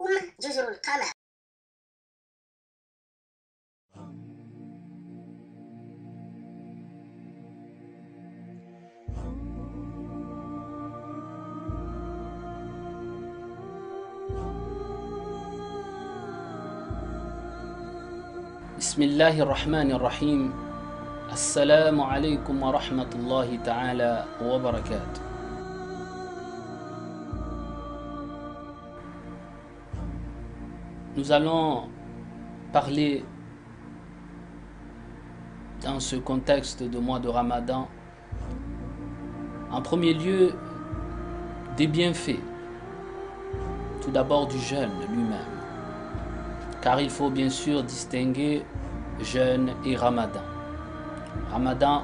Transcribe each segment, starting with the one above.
جزر القمر. بسم الله الرحمن الرحيم. السلام عليكم ورحمة الله تعالى وبركاته. Nous allons parler dans ce contexte de mois de Ramadan, en premier lieu, des bienfaits, tout d'abord du jeûne lui-même, car il faut bien sûr distinguer jeûne et Ramadan. Ramadan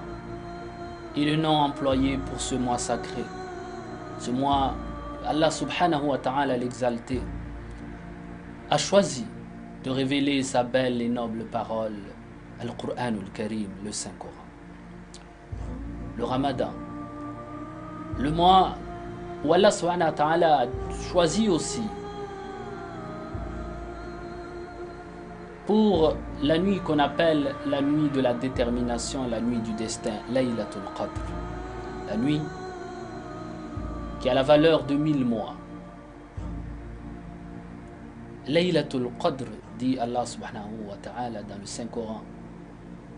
est le nom employé pour ce mois sacré, ce mois, Allah subhanahu wa ta'ala l'exalté, a choisi de révéler sa belle et noble parole, Al-Qur'an al-Karim, le Saint-Coran. Le Ramadan, le mois où Allah subhanahu wa ta'ala a choisi aussi pour la nuit qu'on appelle la nuit de la détermination, la nuit du destin, Laylatul Qadr, la nuit qui a la valeur de 1000 mois. Laylatul Qadr, dit Allah subhanahu wa ta'ala dans le Saint-Coran,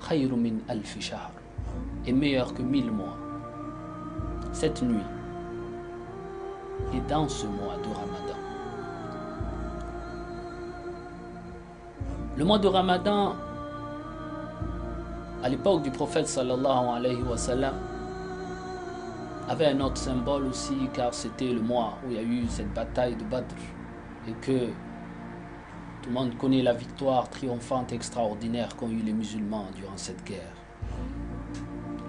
Khayru min alfi shahr, est meilleur que 1000 mois. Cette nuit est dans ce mois de Ramadan. Le mois de Ramadan, à l'époque du prophète sallallahu alayhi wa sallam, avait un autre symbole aussi, car c'était le mois où il y a eu cette bataille de Badr et que tout le monde connaît la victoire triomphante extraordinaire qu'ont eu les musulmans durant cette guerre.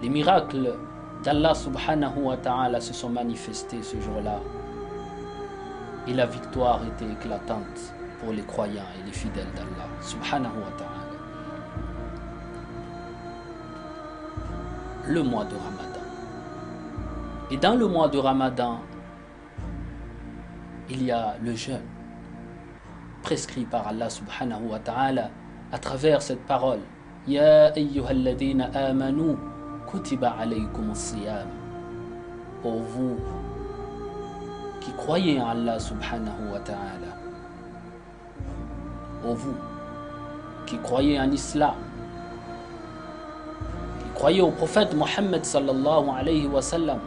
Les miracles d'Allah subhanahu wa ta'ala se sont manifestés ce jour-là et la victoire était éclatante pour les croyants et les fidèles d'Allah subhanahu wa ta'ala. Le mois de Ramadan. Et dans le mois de Ramadan, il y a le jeûne prescrit par Allah subhanahu wa ta'ala à travers cette parole. Ya ayyuhalladhina amanu kutiba alaykum as-siyam. Pour vous qui croyez en Allah subhanahu wa ta'ala, pour vous qui croyez en l'islam, qui croyez au prophète Mohammed sallallahu alayhi wa sallam,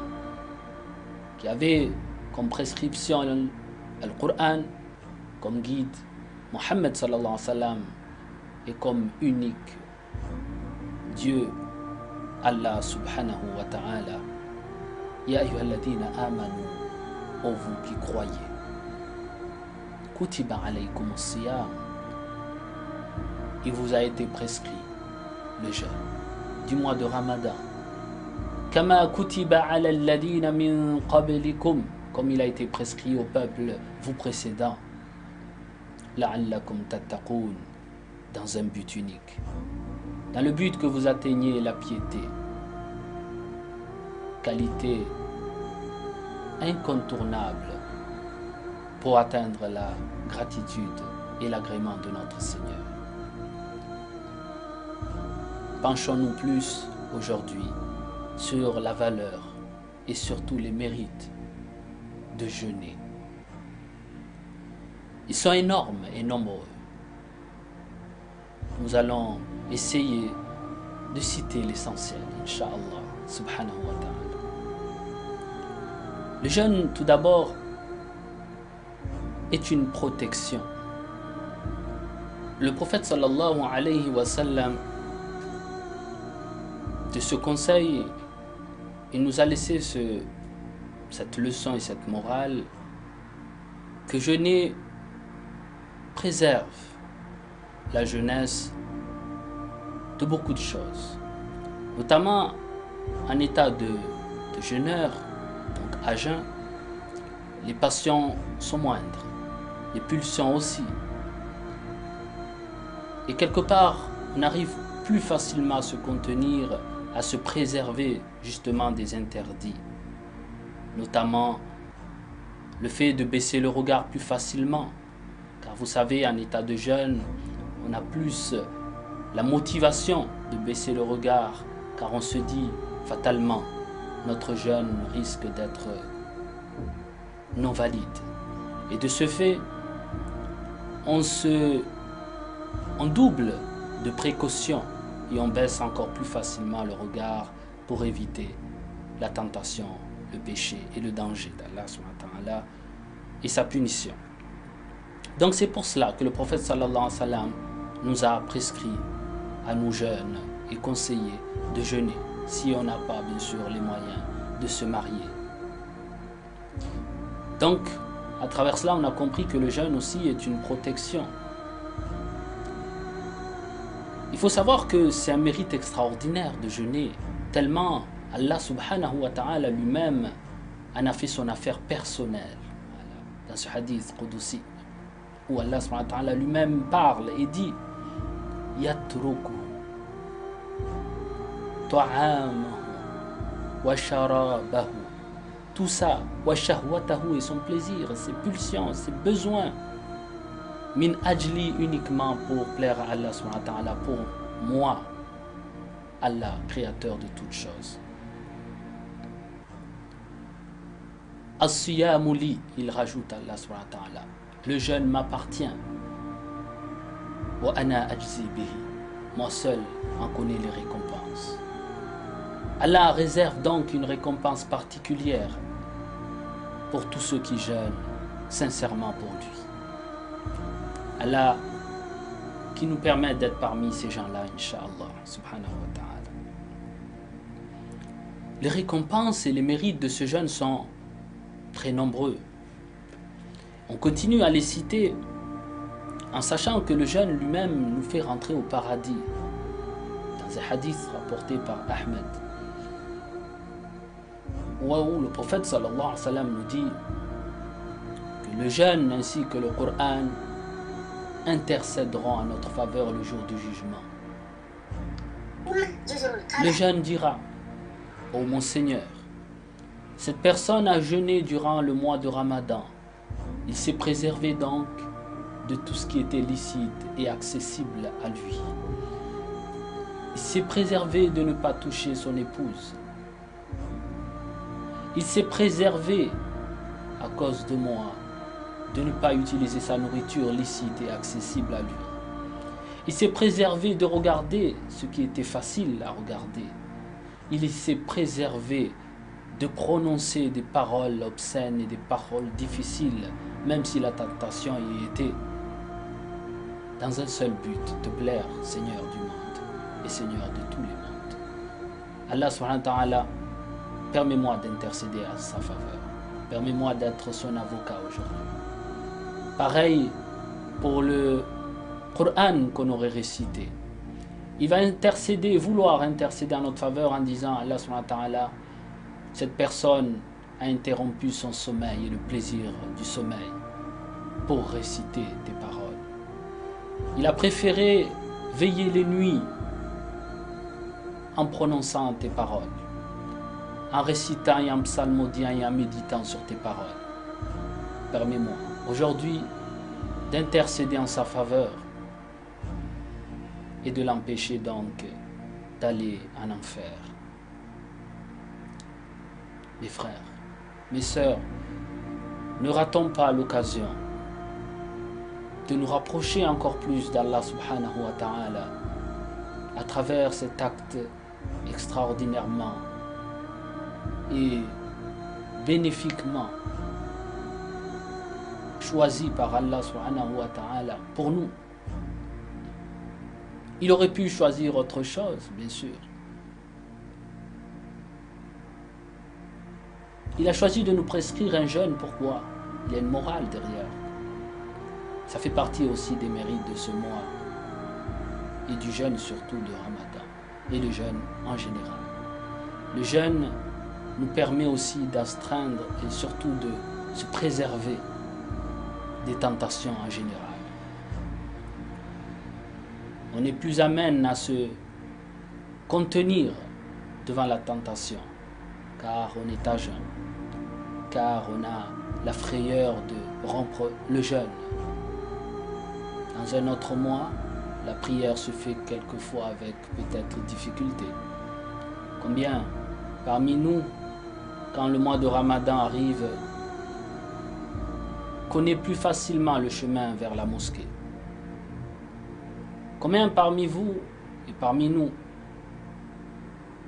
qui avait comme prescription le Coran, comme guide Mohammed sallallahu alayhi wa sallam, et comme unique Dieu Allah subhanahu wa ta'ala. Ya ayyuhalladhina amanu, ô vous qui croyez, kutiba alaykum as-siyam, il vous a été prescrit le jeûne du mois de Ramadan, kama kutiba ala alladhina min qablikum, comme il a été prescrit au peuple vous précédent, la'allakum tattaqoun, dans un but unique, dans le but que vous atteigniez la piété, qualité incontournable pour atteindre la gratitude et l'agrément de notre Seigneur. Penchons-nous plus aujourd'hui sur la valeur et surtout les mérites de jeûner. Ils sont énormes et nombreux. Nous allons essayer de citer l'essentiel, Inch'Allah, subhanahu wa ta'ala. Le jeûne, tout d'abord, est une protection. Le prophète sallallahu alayhi wa sallam, de ce conseil, il nous a laissé cette leçon et cette morale que jeûner préserve la jeunesse de beaucoup de choses, notamment en état de jeûneur, donc à jeun, les passions sont moindres, les pulsions aussi, et quelque part on arrive plus facilement à se contenir, à se préserver justement des interdits, notamment le fait de baisser le regard plus facilement, vous savez, en état de jeûne, on a plus la motivation de baisser le regard, car on se dit fatalement, notre jeûne risque d'être non valide. Et de ce fait, on double de précaution et on baisse encore plus facilement le regard pour éviter la tentation, le péché et le danger d'Allah subhanahu wa ta'ala et sa punition. Donc c'est pour cela que le prophète sallallahu alayhi wa sallam nous a prescrit à nous jeunes et conseillé de jeûner si on n'a pas bien sûr les moyens de se marier. Donc à travers cela on a compris que le jeûne aussi est une protection. Il faut savoir que c'est un mérite extraordinaire de jeûner, tellement Allah subhanahu wa ta'ala lui-même en a fait son affaire personnelle. Dans ce hadith Qudusi, où Allah subhanahu wa ta'ala lui-même parle et dit Yatruku ta'amahu wa sharabahu, tout ça, wa shahwatahu, et son plaisir, ses pulsions, ses besoins, min ajli, uniquement pour plaire à Allah subhanahu wa ta'ala, pour moi, Allah, créateur de toutes choses. As-siyamu li, il rajoute Allah subhanahu wa ta'ala, le jeûne m'appartient. Wa ana ajzi bihi, moi seul en connais les récompenses. Allah réserve donc une récompense particulière pour tous ceux qui jeûnent sincèrement pour lui. Allah qui nous permet d'être parmi ces gens-là, Inch'Allah, subhanahu wa ta'ala. Les récompenses et les mérites de ce jeûne sont très nombreux. On continue à les citer en sachant que le jeûne lui-même nous fait rentrer au paradis. Dans un hadith rapporté par Ahmed, où le prophète sallallahu alayhi wa sallam nous dit que le jeûne ainsi que le Coran intercéderont en notre faveur le jour du jugement. Le jeûne dira: ô mon Seigneur, cette personne a jeûné durant le mois de Ramadan. Il s'est préservé donc de tout ce qui était licite et accessible à lui. Il s'est préservé de ne pas toucher son épouse. Il s'est préservé à cause de moi de ne pas utiliser sa nourriture licite et accessible à lui. Il s'est préservé de regarder ce qui était facile à regarder. Il s'est préservé de prononcer des paroles obscènes et des paroles difficiles, même si la tentation y était, dans un seul but, de plaire, Seigneur du monde et Seigneur de tous les mondes. Allah subhanahu wa ta'ala, permets-moi d'intercéder à sa faveur. Permets-moi d'être son avocat aujourd'hui. Pareil pour le Coran qu'on aurait récité. Il va intercéder, vouloir intercéder en notre faveur en disant: Allah subhanahu wa ta'ala, cette personne a interrompu son sommeil et le plaisir du sommeil pour réciter tes paroles. Il a préféré veiller les nuits en prononçant tes paroles, en récitant et en psalmodiant et en méditant sur tes paroles. Permets-moi aujourd'hui d'intercéder en sa faveur et de l'empêcher donc d'aller en enfer. Mes frères, mes sœurs, ne ratons pas l'occasion de nous rapprocher encore plus d'Allah subhanahu wa ta'ala à travers cet acte extraordinairement et bénéfiquement choisi par Allah subhanahu wa ta'ala pour nous. Il aurait pu choisir autre chose, bien sûr. Il a choisi de nous prescrire un jeûne. Pourquoi? Il y a une morale derrière. Ça fait partie aussi des mérites de ce mois et du jeûne surtout de Ramadan et le jeûne en général. Le jeûne nous permet aussi d'astreindre et surtout de se préserver des tentations en général. On est plus amène à se contenir devant la tentation, car on est à jeûne, car on a la frayeur de rompre le jeûne. Dans un autre mois, la prière se fait quelquefois avec peut-être difficulté. Combien parmi nous, quand le mois de Ramadan arrive, connaît plus facilement le chemin vers la mosquée? Combien parmi vous et parmi nous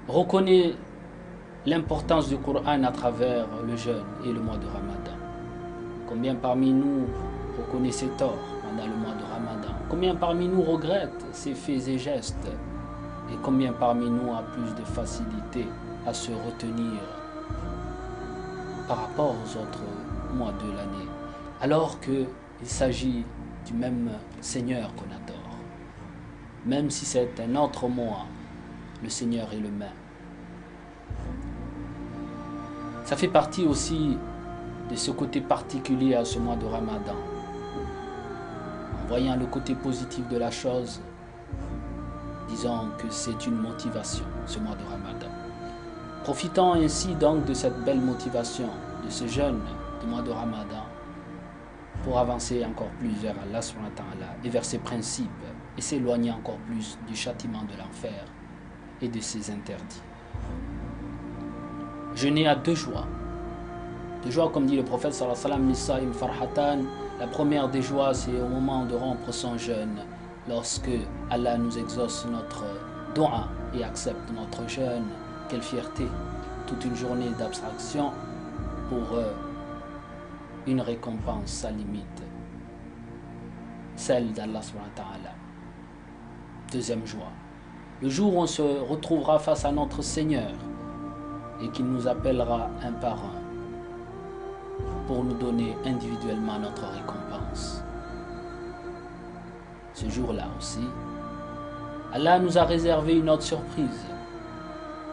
reconnaît l'importance du Coran à travers le jeûne et le mois de Ramadan? Combien parmi nous reconnaît ses torts pendant le mois de Ramadan? Combien parmi nous regrette ses faits et gestes? Et combien parmi nous a plus de facilité à se retenir par rapport aux autres mois de l'année, alors qu'il s'agit du même Seigneur qu'on adore? Même si c'est un autre mois, le Seigneur est le même. Ça fait partie aussi de ce côté particulier à ce mois de Ramadan. En voyant le côté positif de la chose, disons que c'est une motivation, ce mois de Ramadan. Profitons ainsi donc de cette belle motivation, de ce jeûne du mois de Ramadan, pour avancer encore plus vers Allah subhanahu wa ta'ala et vers ses principes, et s'éloigner encore plus du châtiment de l'enfer et de ses interdits. Jeûner à deux joies. Deux joies, comme dit le prophète sallallahu alayhi wa sallam, Nisa'im farhatan. La première des joies, c'est au moment de rompre son jeûne, lorsque Allah nous exauce notre doua et accepte notre jeûne. Quelle fierté! Toute une journée d'abstraction pour une récompense sans limite, celle d'Allah subhanahu wa ta'ala. Deuxième joie, le jour où on se retrouvera face à notre Seigneur et qu'il nous appellera un par un pour nous donner individuellement notre récompense. Ce jour-là aussi, Allah nous a réservé une autre surprise,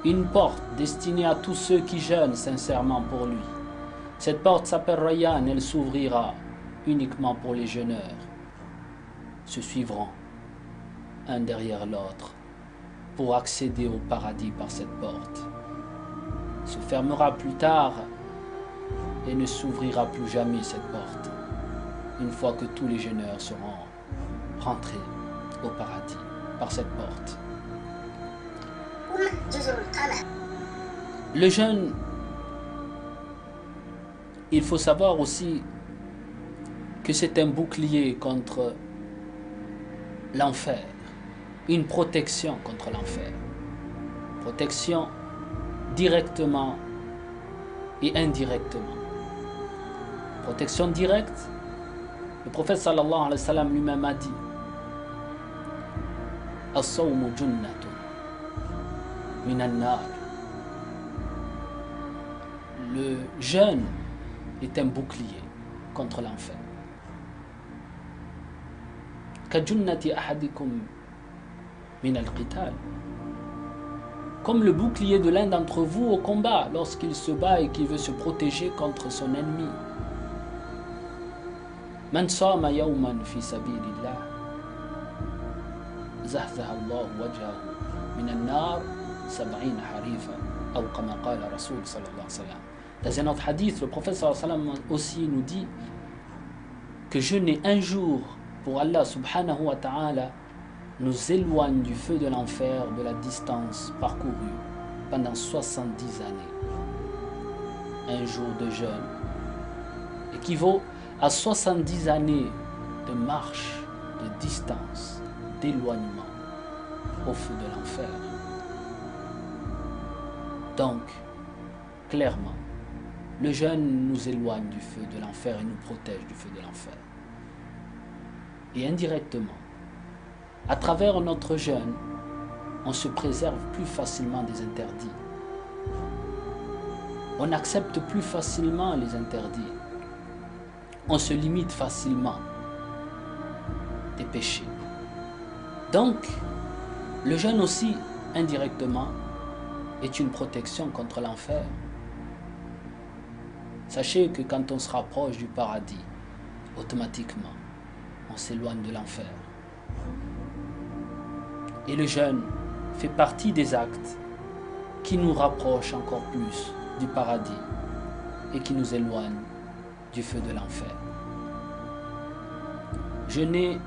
une porte destinée à tous ceux qui jeûnent sincèrement pour lui. Cette porte s'appelle Rayyan, elle s'ouvrira uniquement pour les jeûneurs. Se suivront un derrière l'autre pour accéder au paradis par cette porte. Se fermera plus tard et ne s'ouvrira plus jamais cette porte, une fois que tous les jeûneurs seront rentrés au paradis par cette porte. Le jeûne, il faut savoir aussi que c'est un bouclier contre l'enfer, une protection contre l'enfer. Protection directement et indirectement. Protection directe, le prophète sallallahu alayhi wa sallam lui-même a dit: As-sawmu junnatun minan nar. Le jeûne est un bouclier contre l'enfer. Kajunnati ahadikum min al-qital. Comme le bouclier de l'un d'entre vous au combat, lorsqu'il se bat et qu'il veut se protéger contre son ennemi. Man sama yawman fi sabilillah zahzaha Allah wajhahu min an-nar 70 harifa, ou kama qala Rasul sallallahu alayhi wa sallam. Dans un autre hadith, le prophète sallallahu alayhi wa sallam aussi nous dit que jeûner un jour pour Allah subhanahu wa ta'ala nous éloigne du feu de l'enfer de la distance parcourue pendant 70 années. Un jour de jeûne équivaut à 70 années de marche, de distance, d'éloignement au feu de l'enfer. Donc, clairement, le jeûne nous éloigne du feu de l'enfer et nous protège du feu de l'enfer. Et indirectement, à travers notre jeûne, on se préserve plus facilement des interdits. On accepte plus facilement les interdits. On se limite facilement des péchés. Donc, le jeûne aussi, indirectement, est une protection contre l'enfer. Sachez que quand on se rapproche du paradis, automatiquement, on s'éloigne de l'enfer. Et le jeûne fait partie des actes qui nous rapprochent encore plus du paradis et qui nous éloignent du feu de l'enfer. Jeûner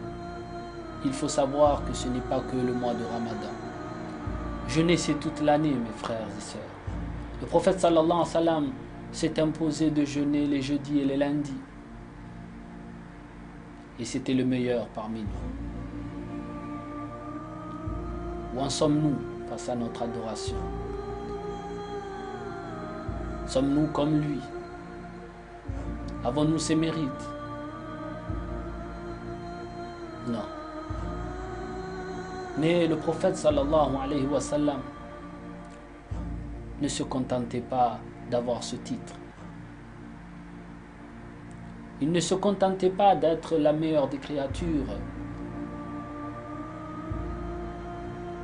il faut savoir que ce n'est pas que le mois de Ramadan. Jeûner, c'est toute l'année, mes frères et sœurs. Le prophète sallallahu alayhi wa sallam s'est imposé de jeûner les jeudis et les lundis. Et c'était le meilleur parmi nous. Où en sommes-nous face à notre adoration? Sommes-nous comme lui? Avons-nous ses mérites? Non. Mais le prophète sallallahu alayhi wa sallam ne se contentait pas d'avoir ce titre. Il ne se contentait pas d'être la meilleure des créatures.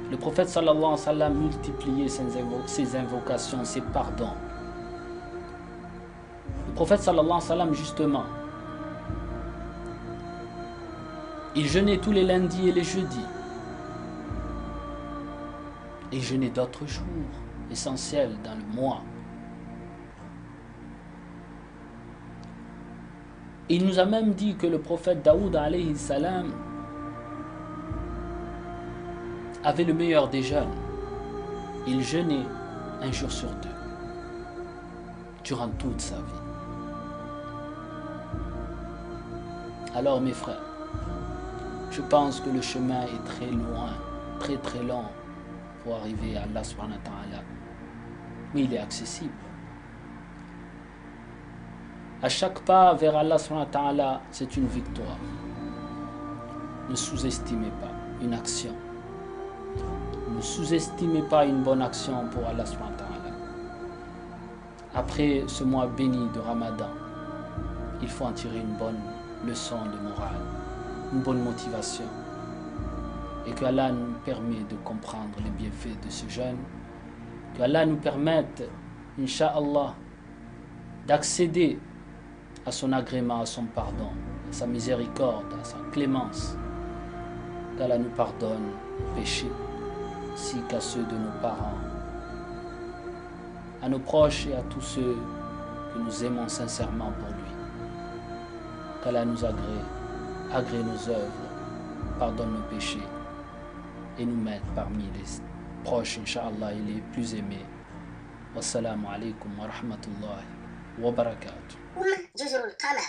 Le prophète sallallahu alayhi wa sallam multipliait ses invocations, ses pardons. Le prophète sallallahu alayhi wa sallam, justement, il jeûnait tous les lundis et les jeudis. Et il jeûnait d'autres jours essentiels dans le mois. Il nous a même dit que le prophète Daoud alayhi salam avait le meilleur des jeûnes. Il jeûnait un jour sur deux durant toute sa vie. Alors mes frères, je pense que le chemin est très loin, très long pour arriver à Allah subhanahu wa ta'ala. Mais il est accessible. À chaque pas vers Allah subhanahu wa ta'ala, c'est une victoire. Ne sous-estimez pas une action. Ne sous-estimez pas une bonne action pour Allah subhanahu wa ta'ala. Après ce mois béni de Ramadan, il faut en tirer une bonne leçon de morale, une bonne motivation. Et que Allah nous permette de comprendre les bienfaits de ce jeûne. Que Allah nous permette, Inch'Allah, d'accéder à son agrément, à son pardon, à sa miséricorde, à sa clémence. Qu'Allah nous pardonne nos péchés, ainsi qu'à ceux de nos parents, à nos proches et à tous ceux que nous aimons sincèrement pour lui. Qu'Allah nous agrée nos œuvres, pardonne nos péchés et nous mette parmi les proches, Inch'Allah, et les plus aimés. Wassalamu alaikum wa rahmatullahi wa barakatuh. جزر القمر